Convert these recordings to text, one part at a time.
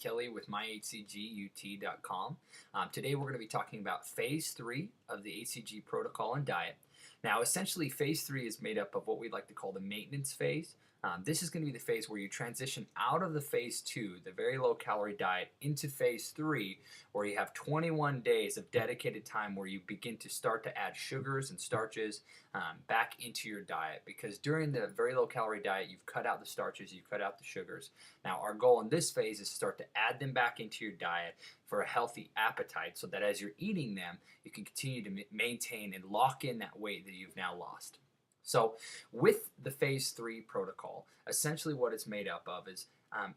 Kelly with myhcgut.com. Today we're going to be talking about Phase 3 of the HCG protocol and diet. Now essentially Phase 3 is made up of what we like to call the maintenance phase. This is going to be the phase where you transition out of the Phase 2, the very low calorie diet, into Phase 3 where you have 21 days of dedicated time where you begin to start to add sugars and starches back into your diet, because during the very low calorie diet you've cut out the starches, you've cut out the sugars. Now our goal in this phase is to start to add them back into your diet for a healthy appetite, so that as you're eating them you can continue to maintain and lock in that weight that you've now lost. So with the Phase 3 protocol, essentially what it's made up of is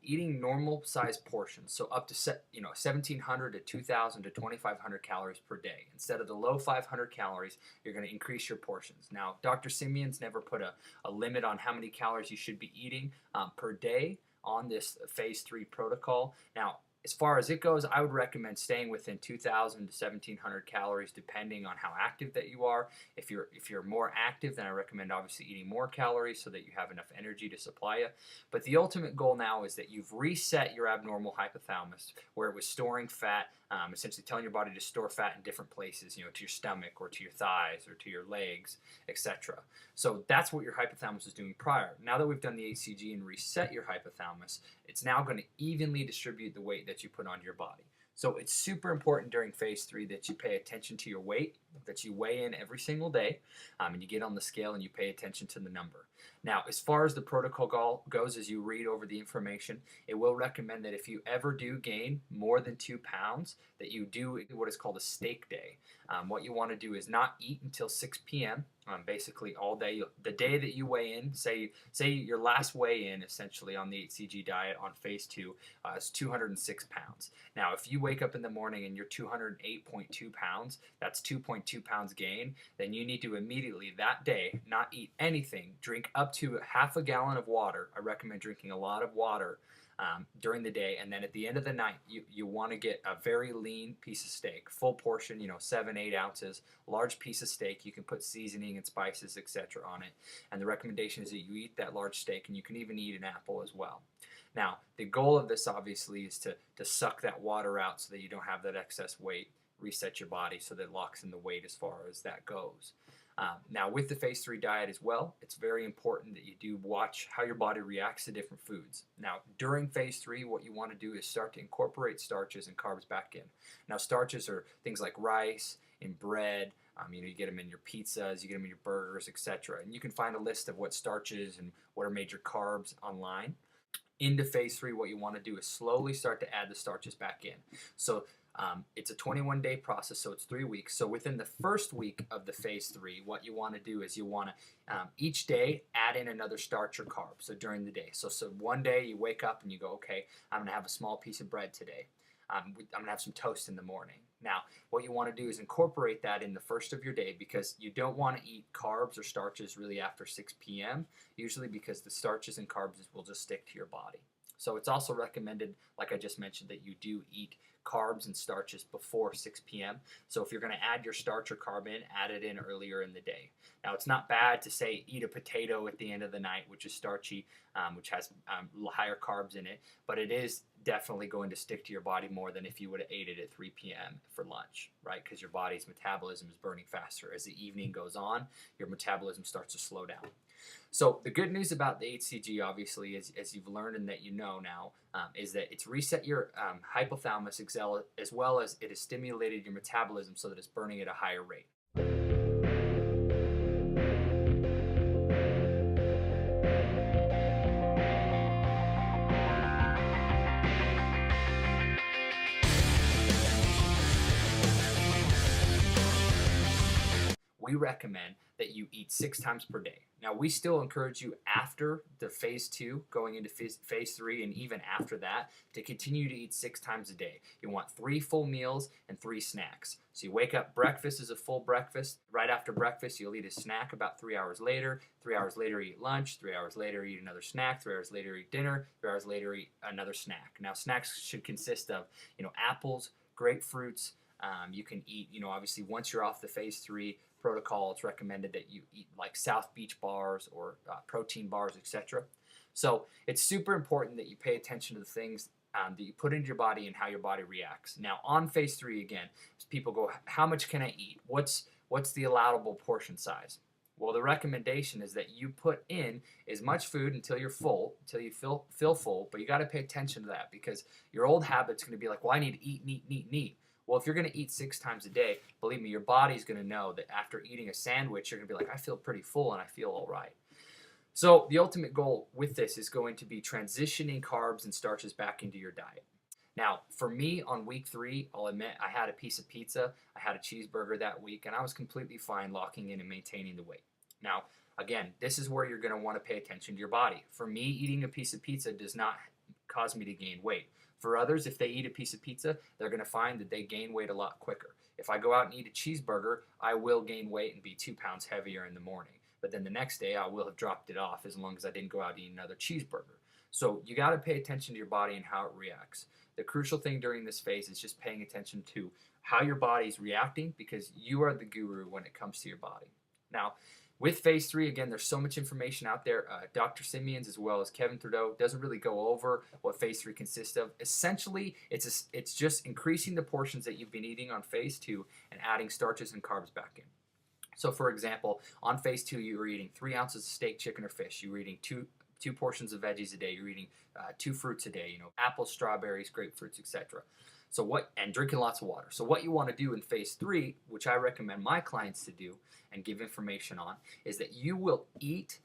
eating normal sized portions, so up to 1,700 to 2,000 to 2,500 calories per day. Instead of the low 500 calories, you're going to increase your portions. Now, Dr. Simeon's never put a limit on how many calories you should be eating per day on this Phase 3 protocol. Now, as far as it goes, I would recommend staying within 2,000 to 1,700 calories, depending on how active that you are. If you're more active, then I recommend obviously eating more calories so that you have enough energy to supply you. But the ultimate goal now is that you've reset your abnormal hypothalamus, where it was storing fat, essentially telling your body to store fat in different places, to your stomach or to your thighs or to your legs, etc. So that's what your hypothalamus was doing prior. Now that we've done the HCG and reset your hypothalamus, it's now going to evenly distribute the weight that you put on your body. So it's super important during Phase 3 that you pay attention to your weight, that you weigh in every single day, and you get on the scale and you pay attention to the number. Now, as far as the protocol goes, as you read over the information, it will recommend that if you ever do gain more than 2 pounds, that you do what is called a steak day. What you want to do is not eat until 6 p.m. Basically all day. The day that you weigh in, say your last weigh in essentially on the HCG diet on Phase 2 is 206 pounds. Now, if you wake up in the morning and you're 208.2 pounds, that's 2.2 pounds gain, then you need to immediately that day not eat anything. Drink up to half a gallon of water. I recommend drinking a lot of water during the day, and then at the end of the night you want to get a very lean piece of steak, full portion, 7-8 ounces, large piece of steak. You can put seasoning and spices, etc. on it, and the recommendation is that you eat that large steak, and you can even eat an apple as well. Now the goal of this obviously is to suck that water out so that you don't have that excess weight, reset your body so that it locks in the weight as far as that goes. Now with the Phase 3 diet as well, it's very important that you do watch how your body reacts to different foods. Now during Phase 3, what you want to do is start to incorporate starches and carbs back in. Now starches are things like rice and bread. You get them in your pizzas, you get them in your burgers, etc. And you can find a list of what starches and what are major carbs online. Into Phase 3, what you want to do is slowly start to add the starches back in. So it's a 21-day process, so it's 3 weeks. So within the first week of the Phase 3, what you want to do is you want to each day add in another starch or carb. So during the day, so one day you wake up and you go, okay, I'm going to have a small piece of bread today. I'm going to have some toast in the morning. Now, what you want to do is incorporate that in the first of your day, because you don't want to eat carbs or starches really after 6 p.m., usually because the starches and carbs will just stick to your body. So it's also recommended, like I just mentioned, that you do eat carbs and starches before 6 p.m. So if you're going to add your starch or carb in, add it in earlier in the day. Now, it's not bad to say eat a potato at the end of the night, which is starchy, which has higher carbs in it, but it is definitely going to stick to your body more than if you would have ate it at 3 p.m. for lunch, right? Because your body's metabolism is burning faster. As the evening goes on, your metabolism starts to slow down. So the good news about the HCG, obviously, as you've learned and that you know now, is that it's reset your hypothalamus as well as it has stimulated your metabolism so that it's burning at a higher rate. We recommend that you eat 6 times per day. Now, we still encourage you after the Phase 2, going into Phase 3, and even after that, to continue to eat 6 times a day. You want 3 full meals and 3 snacks. So you wake up, breakfast is a full breakfast. Right after breakfast, you'll eat a snack about 3 hours later. 3 hours later, eat lunch. 3 hours later, eat another snack. 3 hours later, eat dinner. 3 hours later, eat another snack. Now, snacks should consist of, apples, grapefruits. You can eat, obviously once you're off the Phase 3 protocol, it's recommended that you eat like South Beach bars or protein bars, etc. So it's super important that you pay attention to the things that you put into your body and how your body reacts. Now, on phase 3, again, people go, how much can I eat? What's the allowable portion size? Well, the recommendation is that you put in as much food until you're full, until you feel full, but you got to pay attention to that, because your old habit's going to be like, well, I need to eat, eat. Well, if you're going to eat 6 times a day, believe me, your body's going to know that after eating a sandwich, you're going to be like, I feel pretty full and I feel all right. So the ultimate goal with this is going to be transitioning carbs and starches back into your diet. Now, for me, on week 3, I'll admit I had a piece of pizza, I had a cheeseburger that week, and I was completely fine locking in and maintaining the weight. Now, again, this is where you're going to want to pay attention to your body. For me, eating a piece of pizza does not cause me to gain weight. For others, if they eat a piece of pizza, they're going to find that they gain weight a lot quicker. If I go out and eat a cheeseburger, I will gain weight and be 2 pounds heavier in the morning. But then the next day, I will have dropped it off as long as I didn't go out and eat another cheeseburger. So you got to pay attention to your body and how it reacts. The crucial thing during this phase is just paying attention to how your body is reacting, because you are the guru when it comes to your body. Now, with phase 3, again, there's so much information out there. Dr. Simeons, as well as Kevin Trudeau, doesn't really go over what phase 3 consists of. Essentially, it's just increasing the portions that you've been eating on phase 2 and adding starches and carbs back in. So, for example, on phase 2, you were eating 3 ounces of steak, chicken, or fish. You were eating two portions of veggies a day. You're eating 2 fruits a day. Apples, strawberries, grapefruits, etc. And drinking lots of water. So what you want to do in phase 3, which I recommend my clients to do and give information on, is that you will eat,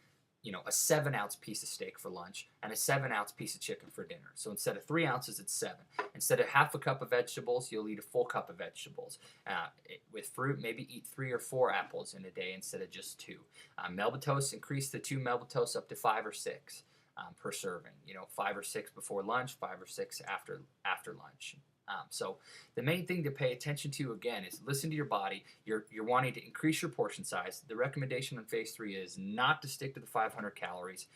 a 7-ounce piece of steak for lunch and a 7-ounce piece of chicken for dinner. So instead of 3 ounces, it's 7. Instead of half a cup of vegetables, you'll eat a full cup of vegetables. With fruit, maybe eat 3 or 4 apples in a day instead of just 2. Melba toast, increase the 2 Melba toasts up to 5 or 6 per serving. 5 or 6 before lunch, 5 or 6 after lunch. So the main thing to pay attention to, again, is listen to your body. You're wanting to increase your portion size. The recommendation on phase 3 is not to stick to the 500 calories.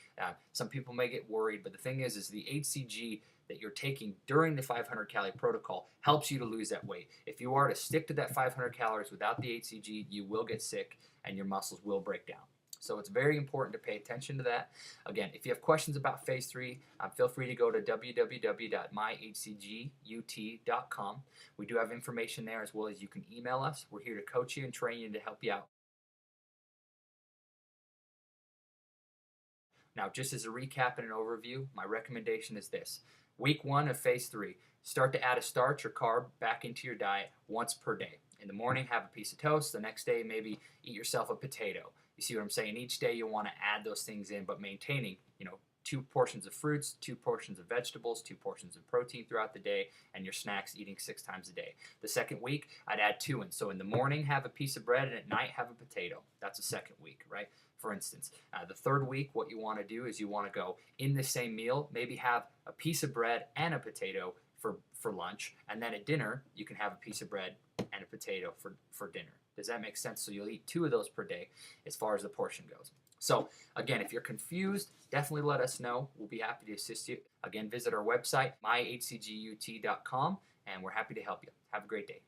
Some people may get worried, but the thing is the HCG that you're taking during the 500 calorie protocol helps you to lose that weight. If you are to stick to that 500 calories without the HCG, you will get sick and your muscles will break down. So it's very important to pay attention to that. Again, if you have questions about phase 3, feel free to go to www.myhcgut.com. We do have information there, as well as you can email us. We're here to coach you and train you to help you out. Now, just as a recap and an overview, my recommendation is this. Week 1 of phase 3, start to add a starch or carb back into your diet once per day. In the morning, have a piece of toast. The next day, maybe eat yourself a potato. You see what I'm saying? Each day you want to add those things in, but maintaining, 2 portions of fruits, 2 portions of vegetables, 2 portions of protein throughout the day, and your snacks eating 6 times a day. The second week, I'd add 2 in. So in the morning, have a piece of bread, and at night, have a potato. That's the second week, right? For instance, the third week, what you want to do is you want to go in the same meal, maybe have a piece of bread and a potato for lunch, and then at dinner, you can have a piece of bread and a potato for dinner. Does that make sense? So you'll eat 2 of those per day as far as the portion goes. So again, if you're confused, definitely let us know. We'll be happy to assist you. Again, visit our website, myhcgut.com, and we're happy to help you. Have a great day.